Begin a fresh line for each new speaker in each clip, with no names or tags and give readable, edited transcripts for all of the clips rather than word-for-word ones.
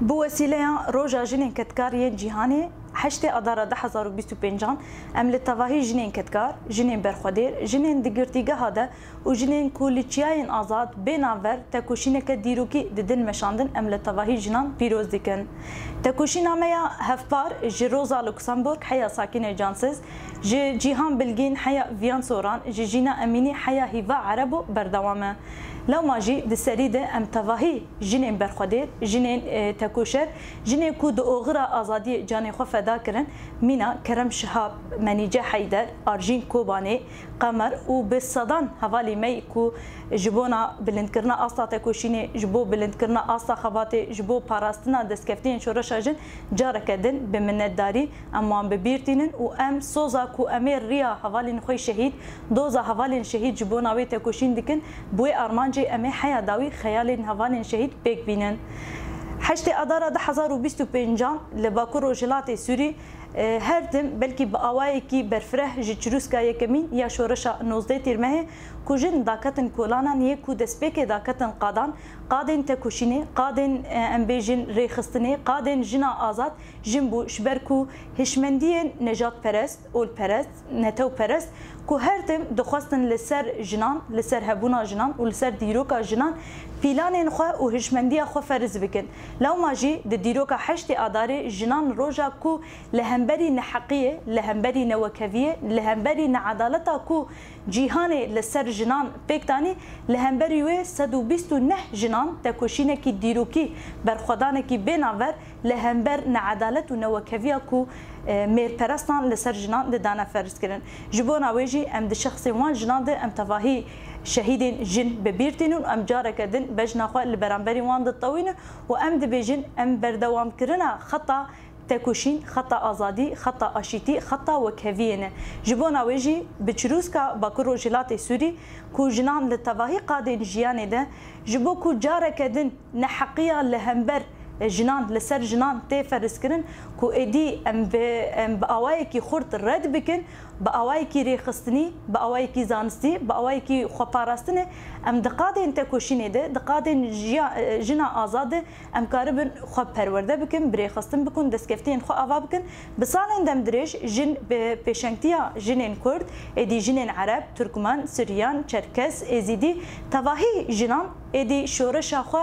بوسيلة روجا جنين كتكارية جيهاني حشتي أدارة 2025 أم للتواهي جنين كتكار جنين برخودير جنين دقرتيقة هذا وجنين كوليتشياين آزاد بينافر تكوشينة كديروكي ددن مشاندن أم للتواهي جنان بيروز ديكن تكوشينة ميا هفبار جي روزا لوكسمبورغ حيا ساكنة جانسز جي جيهان بلغين حيا فيان سوران جي جينا أميني حيا هيفا عربو بردوامه لو ماجي دسريده ام تواهي جنين برخودير جنين تكوشر جنين كو دو اوغرا ازادي جاني خو فدا كرن مينا كرم شهاب منيجه حيدر ارجين كوباني قمر وبالصدان حوالي مي كو جبونا بلندكرنا اصلا تكوشيني جبو بلندكرنا اصلا خباتي جبو باراستنا دسكفتين شورشاجن جاركدن بمنداري امان ببيرتينن وام سوزا كو امير ريا حوالي نخوي شهيد دوزا حوالي شهيد جبونا وي تكوشين دكن بوي ارمان امي حيا داوي خيال هوالين شهيد بيك بينن حشتي أدارة 2025 لباكور وجلات سوري هردم بلكي بأوايكي برفره جتشروسكا يكمين يا شورشا نوزدي تيرمه كوجن داكتن كولانا نيه كو دسبيك داكتن قادن تكوشيني قادن امبيجن ريخستني قادن جنا آزاد جنبو شبركو هشمندين نجات پرست اول پرست نتو پرست كو هردم دخواستن لسر جنان لسر هبونا جنان ولسر ديروكا جنان بيلانين خو و هشمنديا خو فرز بكن لو ماجي د ديروكا حشتي اداري جنان روجا كو لهمبري نحقيه لهمبري نوكفيه لهمبري نعدالتا كو جيهاني لسر جنان بيكتاني لهمبري وي 129 جنان تكوشينه كي ديروكي برخدانه كي بيناور لهمبر نعدالت ونوكفيه كو مير پرستان لسر جنان دانا فرز كرن جبونا ويجي ام د شخصي وان جنان ده ام تواهي شهيدين جن ببيرتينون ام جاركدن بجنا خو البرامبري وان الطوينه وام دبيجن ام بردوام كرنا خطا تكوشين خطا ازادي خطا اشيتي خطا وكفينه جبونا ويجي بتشروسكا باكورو جيلاتي سوري كو جنان للتواهي قادين جياني ده جبو كو جاركدن نحقيا لهمبر جنان لسر جنان تفرس كرن كو ادي ام باوايكي خرط الرد بكن باوايكي ريخستني باوايكي زانستي باوايكي خباراستني ام دقادين تكوشيني ده دقادين جنا ازاد ام كاربن خو پرورده بكن بريخستن بكن دسكفتين خو اوا بكن بسالين دم دريش جن بيشنتيا جنين كرد ادي جنين عرب تركمان سوريان چركس ازيدي تواهي جنان ادي شورشا خو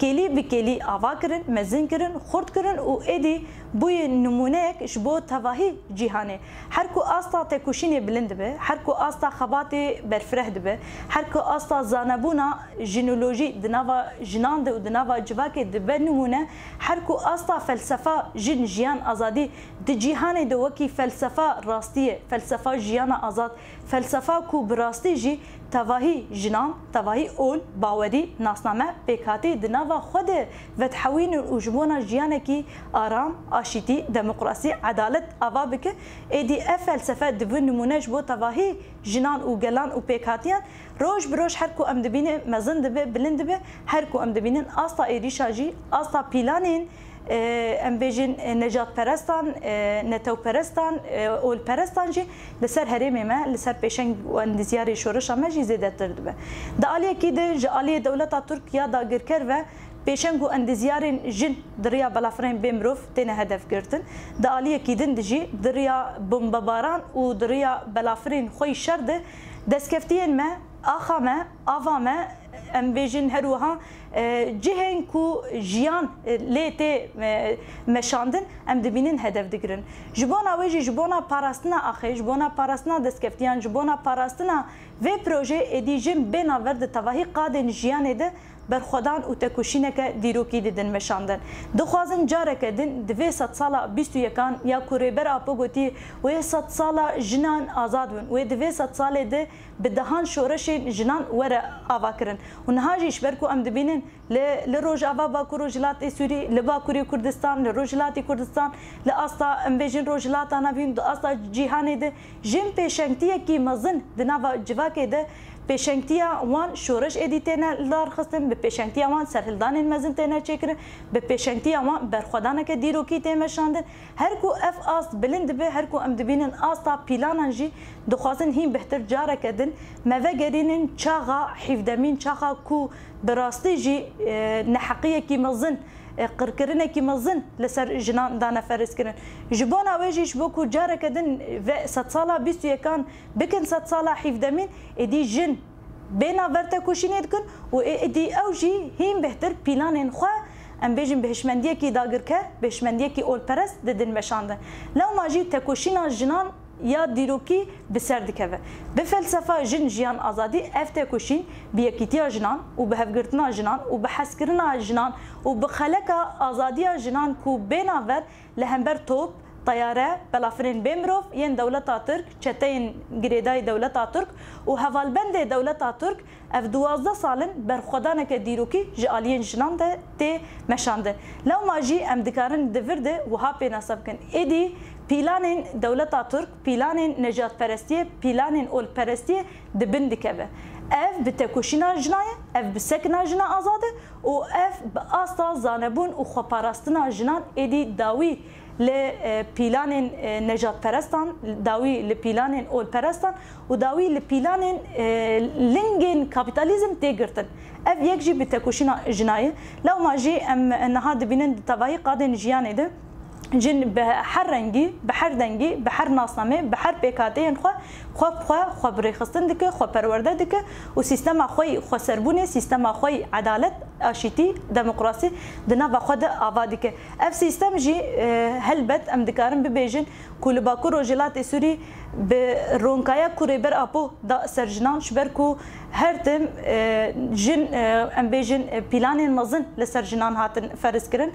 كلي بكلي آوا كرن مزن كرن خرد كرن و ادي بوي نمونهك شبو تواهي جيهاني هركو استا تكوشيني بلند به هركو استا خباتي برفره به هركو استا زانبونا جينولوجي دناوا جنان ده ودناوا جواكي دبه نمونه هركو استا فلسفه جن جيان ازادي د جيهاني ده وكي فلسفه راستيه فلسفه جيان ازاد فلسفه كو براستي جي تواهي جنان تواهي اول باوري ناسنامه بكاتي دناوا خود وتحوين وجبونا جيانكي آرام اشيتي ديمقراطي عدالت اوابك ايدي فلسفه دبن نمونج بو تواهي جنان وجلان وبيكاتيان روج بروج هركو ام دبينه مزن دبه بلند به هركو ام دبينن استا ايريشاجي استا بلانين ام بيجن نجات پرستان نتو پرستان اول پرستان جي لسر هرمي ما لسر بيشنگ واندزياري شورش ما جي زياده تردبه د علي كيد جاليه دولتا تركيا دا گركر و بيشنگو اندزيارين جن دريا بلافرين بمروف تينا هدف گرتن د علي كيدن دجي دريا بومباران و دريا بلافرين خوي شرد دسكفتين ما اخا ما افا ما ام بيجن هروها جهن كو جيان ليتي مشاندن ام دبينن هدف دگرن جبونا ويجي جبونا باراستنا اخي جبونا باراستنا دسكفتيان جبونا باراستنا في بروجي ادي جيم بينا ورد تواهي قادن جيان ده برخدان و تکوشینک دیروکی ددن مشاندن دخوازن جارک دن دوی 100 سالا 21 یا کوریبر اپوگوتی و 100 سالا جنان آزاد ون و دوی 100 سال ده بدهان شورش جنان ور آواکرن و نهاجیش برکو ام دبینن لروج آوا باکورو جلات سوری لباکوری کردستان لروجلات کردستان لاستا ام بیجن روجلات انا بین استا جهان ده جیم پیشنگتی کی مزن دناوا جواکه ده پیشنگتیا وان شورش ادیتنا لار خستن به پیشنگتیا وان سرهلدان مزن تنا چکر به پیشنگتیا وان برخدانه که دیروکی تمشاندن هر کو اف اس بلند به هر کو ام دبینن استا پلاننجی دخوازن هیم بهتر جاره کدن موگرینن چاغا حفدمین چاغا کو براستی جی نحقیه کی مزن قركرنه کی مزن لسر جنان دانه فرض کردن جبونا ویجیش بوکو جاره کدن و 100 ساله 21 بکن 100 ساله 17 ادی جن بينا ورتا كوشينيد كن وإدي أوجي هين بهتر بلانين خوا أم بيجن بهشمندية كي داغر كر بهشمندية كي أول برس ددن مشاندن لو ما جي تكوشينا جنان يا ديروكي بسر دكبه بفلسفة جن جيان آزادي اف تكوشين بيكيتيا جنان وبهفقرتنا جنان وبحسكرنا جنان وبخلقا آزاديا جنان كو بينا ور لهمبر توب طياره بلافرين بيمروف ين دولتا ترك چتين گريداي دولتا ترك و هوالبند دولتا ترك اف 12 سالن برخدانك ديروكي جالين جنان ده تي مشانده لو ما جي ام دكارن دفرده وها بينا سبكن ايدي بيلانين دولتا ترك بيلانين نجات پرستيه بيلانين اول پرستيه دبندكبه اف بتكوشينا جنايه اف بسكنا جنا آزاده و اف باستا زانبون و خپاراستنا جنان ايدي داوي لبيلانين نجات پرستان داوي لبيلانين اول پرستان و داوي لبيلانين لنجين كابيتاليزم تيغرتن اف يكجي بتكوشينا جنايه لو ما جي ام انها دبينن تباهي قادن جيانه ده جن بحر رنگی بحر دنگی بحر ناسنامه بحر پیکاته خو برخستن دکه خو پرورده دکه و سیستم خو سربونه سیستم خو عدالت اشیتی دموکراسی دنا بخود آبادی که اف سیستم جی هلبت ام دکارم ببیجن کل باکو روجلات سوری به رونکایا کوریبر اپو دا سرجنان شبرکو هر تم جن ام بیجن پلان مزن لسرجنان هاتن فرض کرن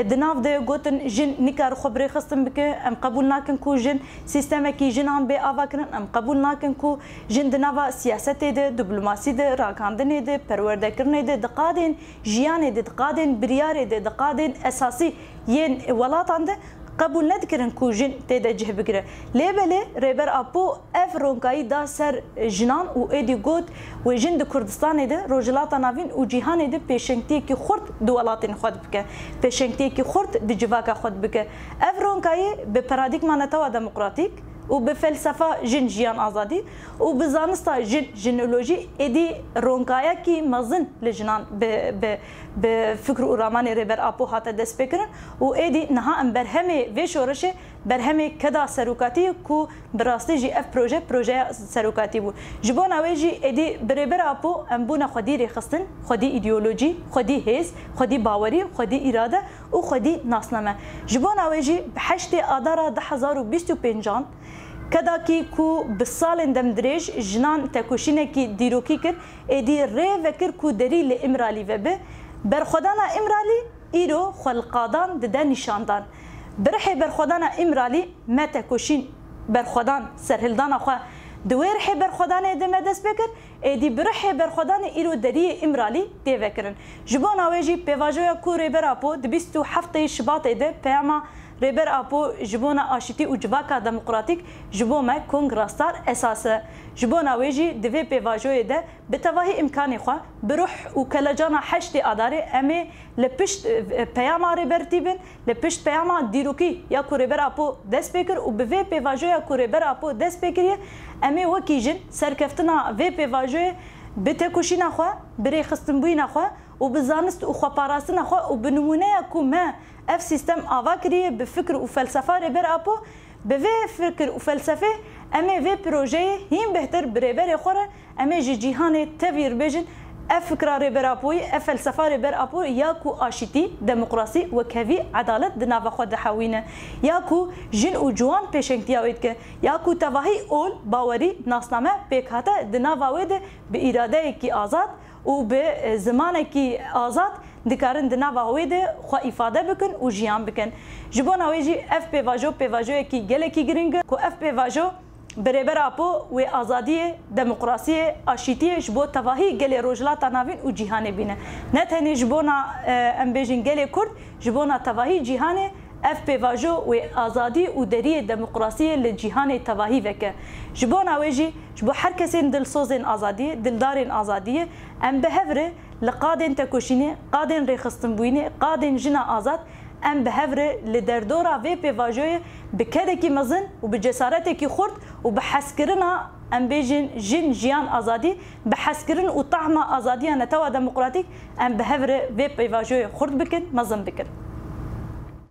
دناف ده گوتن جن نکار خبره خستم بکه ام قبول ناکن کو جن سیستم کی جنان به آوا کرن ام قبول ناکن کو جن دناوا سیاست ده دیپلماسی ده راکاندن ده پرورده کرن ده دقادن جیان ده دقادن بریار ده دقادن اساسی ین ولاتان ده قبول ندکرن کو جن تیدا جه بگیره لیبله ریبر اپو اف رونکایی دا سر جنان و ایدی گود و جن د کردستان ده روجلاتا ناوین و جیهان ده پیشنگتی کی خورد دولاتین خود بکه پیشنگتی کی خورد د جواکا خود بکه اف رونکایی به پارادایگما نتوا دموکراتیک و به فلسفه جن جیان آزادی و به زانستا جنولوژی ایدی رونکایا کی مزن لجنان به فکر و رامان ریبر آپو هاته دست بکرن و ایدی نها ام برهمه وی شورشه برهمه کدا سروکاتی کو براستی جی اف پروژه سروکاتی بود جبون اوی جی ایدی بریبر آپو ام بونا خودی ریخستن خودی ایدئولوژی خودی حس خودی باوری خودی اراده و خودی ناسنامه جبون اوی جی به 8 آذار 2025 کدا کی کو بسالن دم دريج جنان تکوشینه کی دیروکی کر ایدی ری وکر کو دلیل امرالی و به برخدانا امرالی ایرو خلقادان ده نشاندان برحي برخدانا امرالی ما تکوشین برخدان سرهلدان خو دویر حي برخدان ده مدس بکر ایدی برحي برخدان ایرو دری امرالی دی وکرن جبون اوجی پیواجویا کو ریبر اپو د 27 شباط ده پیما ریبر اپو جبونا آشتی و جواکا دموکراتیک جبوما کنگراستار اساسه جبونا ویجی دوی پیواجوی ده بتواهی امکانی خوا بروح و کلجانا 8 آذار امی لپشت پیاما ریبر تیبن لپشت پیاما دیروکی یا کو ریبر اپو دست بکر و به پیواجوی کو ریبر اپو دست بکریه امی وکی جن سرکفتنا وی پیواجوی بتکوشینا خوا بری خستنبوینا خوا و بزانست و خواپاراستنا خوا و بنمونه کو ما اف سیستم آوا کریه به فکر و فلسفه ریبر اپو به فکر و فلسفه امی وی پروژه هیم بهتر بریبر خوره امی جیهان تغییر بجن اف فکر ریبر اپوی اف فلسفه ریبر اپو یا کو آشتی دموکراسی و کوی عدالت دناو خود حوینه یا کو جن و جوان پیشنگتیاوید که یا کو تواهی اول باوری ناسنامه پیکاته دناو وید به اراده کی آزاد و به زمان کی آزاد دکارن دناو وید خو ifade بکن و جیان بکن جبون اویجی اف پیواجو کی گله کی گرینگ کو اف پیواجو برابر اپو و آزادی دموکراسی آشتی جبو تواهی گله روجلاتا ناوین و جهان بینه نه تنی جبونا ام بیجین گله کرد جبونا تواهی جهان اف پیواجو و آزادی و دری دموکراسی لجهان تواهی وکه جبون اویجی جبو هر کسی دلسوزن آزادی دلدارن آزادی ام بهوره لقادن تکوشینه قادن ریخستن بوینه قادن جنا آزاد ام بهوره لدردورا و پیواجوی بکره کی مزن و بجسارت کی خورد و بحسکرنا ام بيجن جن جيان ازادي بحسكرن وطعم ازادي انا توا ديمقراطيك ام بهفر في بيفاجو خرد بكن مزن بكن